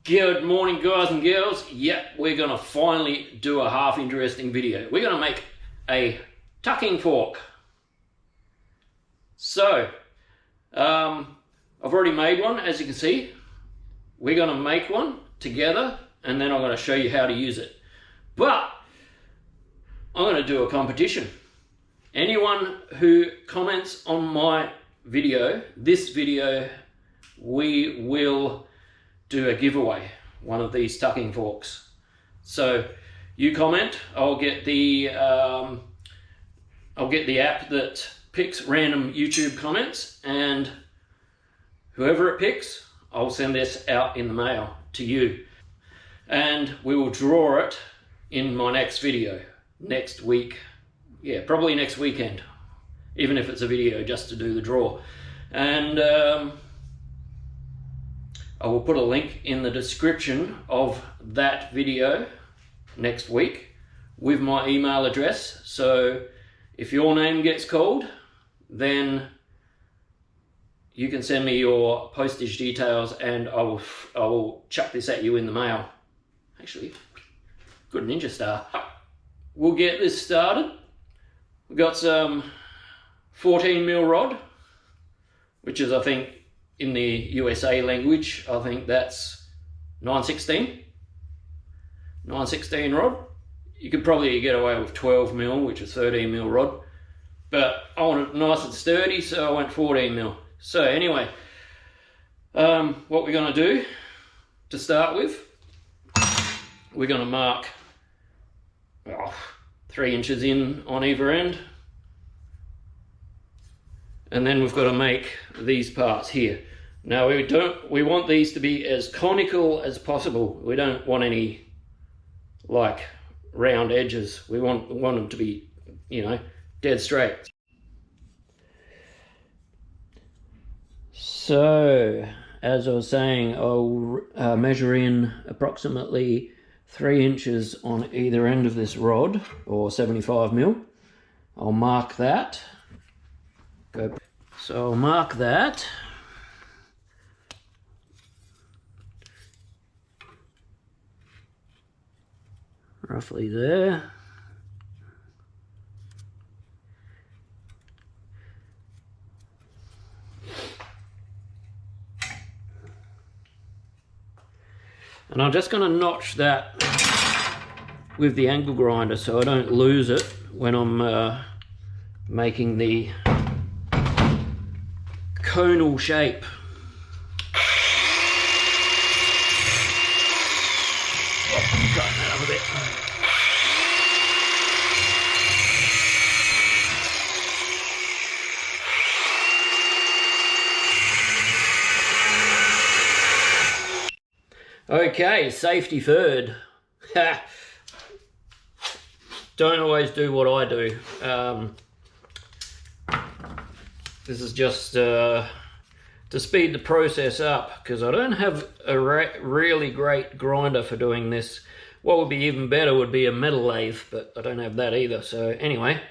Good morning, guys and girls. Yep, we're going to finally do a half interesting video. We're going to make a tucking fork. So, I've already made one, as you can see. We're going to make one together, and then I'm going to show you how to use it. But, I'm going to do a competition. Anyone who comments on my video, this video, we will do a giveaway, one of these tucking forks. So you comment, I'll get the app that picks random YouTube comments, and whoever it picks, I'll send this out in the mail to you, and we will draw it in my next video next week. Yeah, probably next weekend, even if it's a video just to do the draw. And I will put a link in the description of that video next week with my email address. So if your name gets called, then you can send me your postage details and I will chuck this at you in the mail. Actually, good ninja star. We'll get this started. We've got some 14mm rod, which is, I think, in the USA language, I think that's 9/16 rod. You could probably get away with 12mm, which is 13mm rod, but I want it nice and sturdy, so I went 14mm. So anyway, what we're going to do to start with, we're going to mark 3 inches in on either end, and then we've got to make these parts here. Now we want these to be as conical as possible. We don't want any like round edges. We want them to be, you know, dead straight. So as I was saying, I'll measure in approximately 3 inches on either end of this rod, or 75mm. I'll mark that. So I'll mark that. Roughly there. And I'm just going to notch that with the angle grinder so I don't lose it when I'm making the conal shape. Tighten that up a bit. Okay, safety third. Don't always do what I do. This is just to speed the process up, because I don't have a really great grinder for doing this. What would be even better would be a metal lathe, but I don't have that either. So anyway.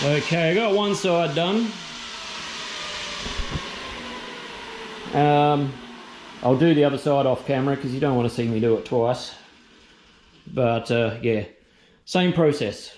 Okay, I got one side done. I'll do the other side off camera because you don't want to see me do it twice. But yeah, same process.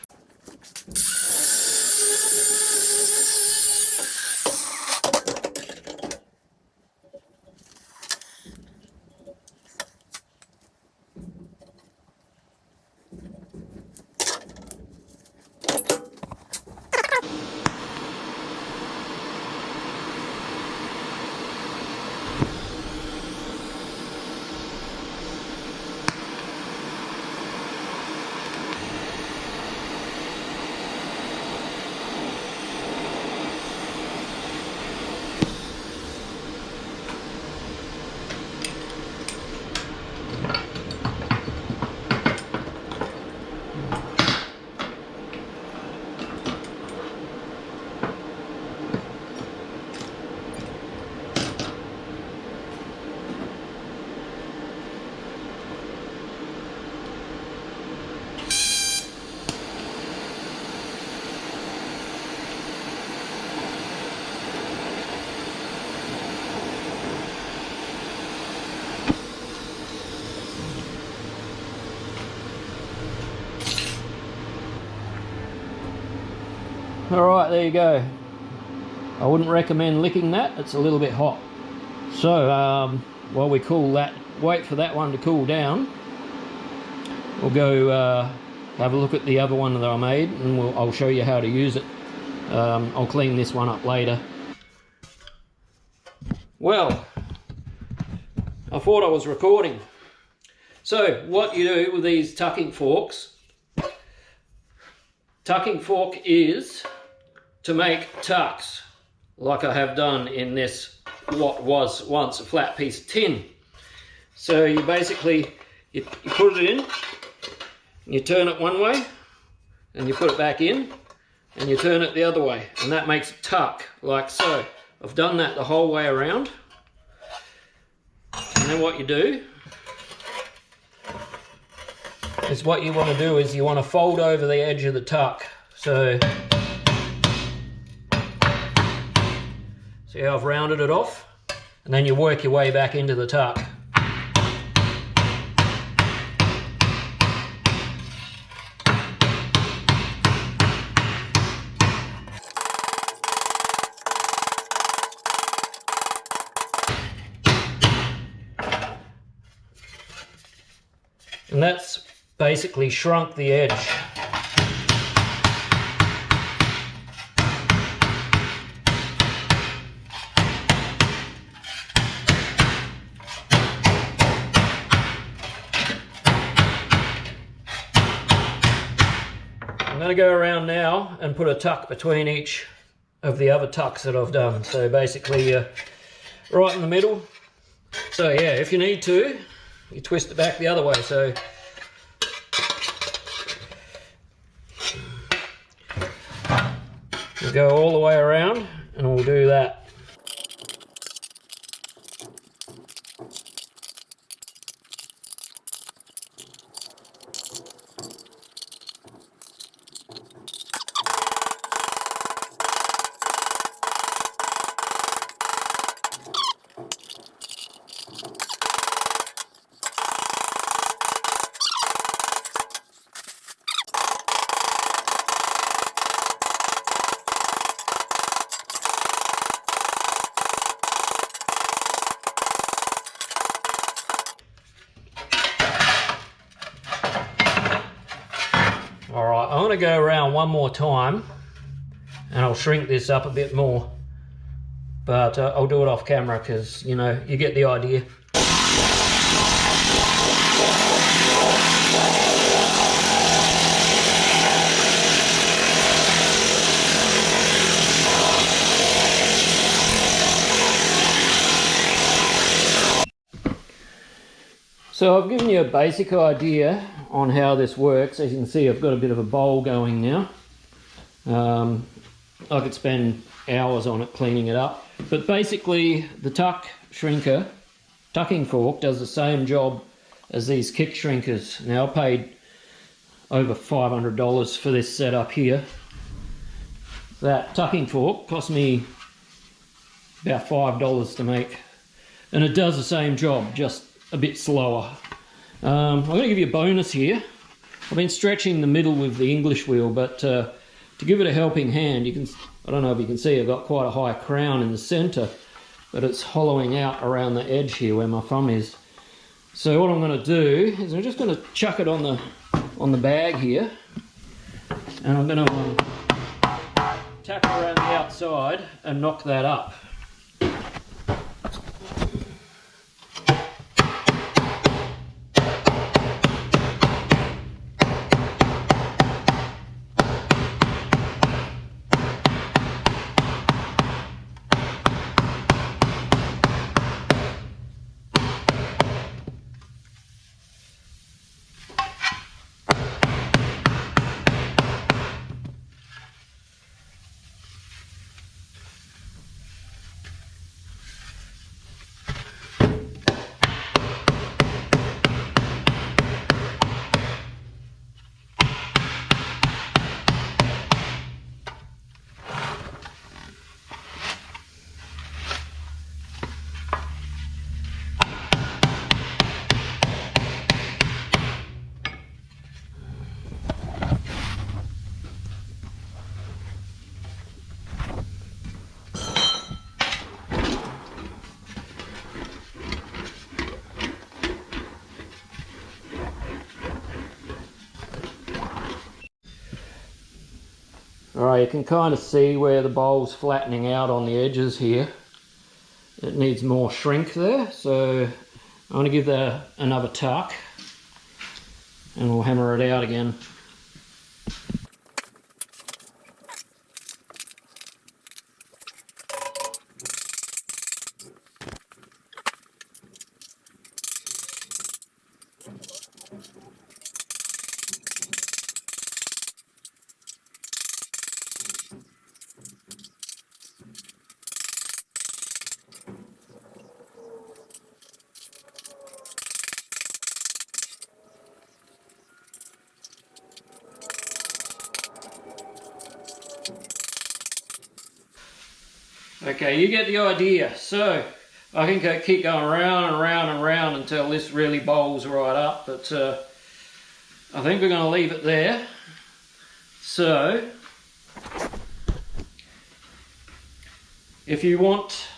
Alright, there you go. I wouldn't recommend licking that, it's a little bit hot. So while we cool that, wait for that one to cool down, we'll go have a look at the other one that I made, and I'll show you how to use it. I'll clean this one up later. Well, I thought I was recording. So what you do with these tucking forks, tucking fork is to make tucks, like I have done in this, what was once a flat piece of tin. So you basically, you put it in, you turn it one way, and you put it back in, and you turn it the other way, and that makes a tuck, like so. I've done that the whole way around. And then what you do is, what you want to do is you want to fold over the edge of the tuck. So see how I've rounded it off? And then you work your way back into the tuck. And that's basically shrunk the edge. I'm going to go around now and put a tuck between each of the other tucks that I've done. So basically right in the middle. So yeah, if you need to, you twist it back the other way. So we'll go all the way around and we'll do that. Alright, I'm going to go around one more time and I'll shrink this up a bit more, but I'll do it off camera because, you know, you get the idea. So I've given you a basic idea on how this works. As you can see, I've got a bit of a bowl going now. I could spend hours on it cleaning it up. But basically the tucking fork does the same job as these kick shrinkers. Now I paid over $500 for this setup here. That tucking fork cost me about $5 to make. And it does the same job, just a bit slower. I'm going to give you a bonus here. I've been stretching the middle with the English wheel, but to give it a helping hand, you can, I don't know if you can see, I've got quite a high crown in the center, but it's hollowing out around the edge here where my thumb is. So what I'm going to do is I'm just going to chuck it on the bag here, and I'm going to tap it around the outside and knock that up. Alright, you can kind of see where the bowl's flattening out on the edges here. It needs more shrink there, so I'm going to give that another tuck and we'll hammer it out again. Okay, you get the idea. So I can keep going round and round and round until this really bowls right up, but I think we're going to leave it there. So if you want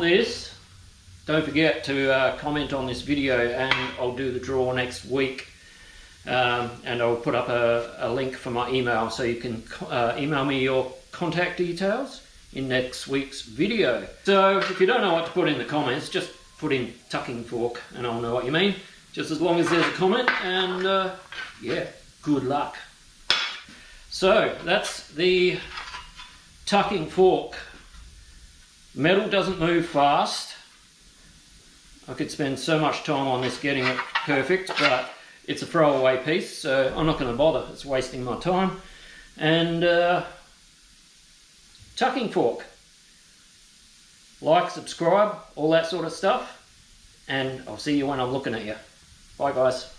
this, don't forget to comment on this video, and I'll do the draw next week. And I'll put up a link for my email, so you can email me your contact details in next week's video. So if you don't know what to put in the comments, just put in tucking fork and I'll know what you mean, just as long as there's a comment. And yeah, good luck. So that's the tucking fork. Metal doesn't move fast. I could spend so much time on this getting it perfect, but it's a throwaway piece, so I'm not going to bother. It's wasting my time. And tucking fork. Like, subscribe, all that sort of stuff. And I'll see you when I'm looking at you. Bye guys.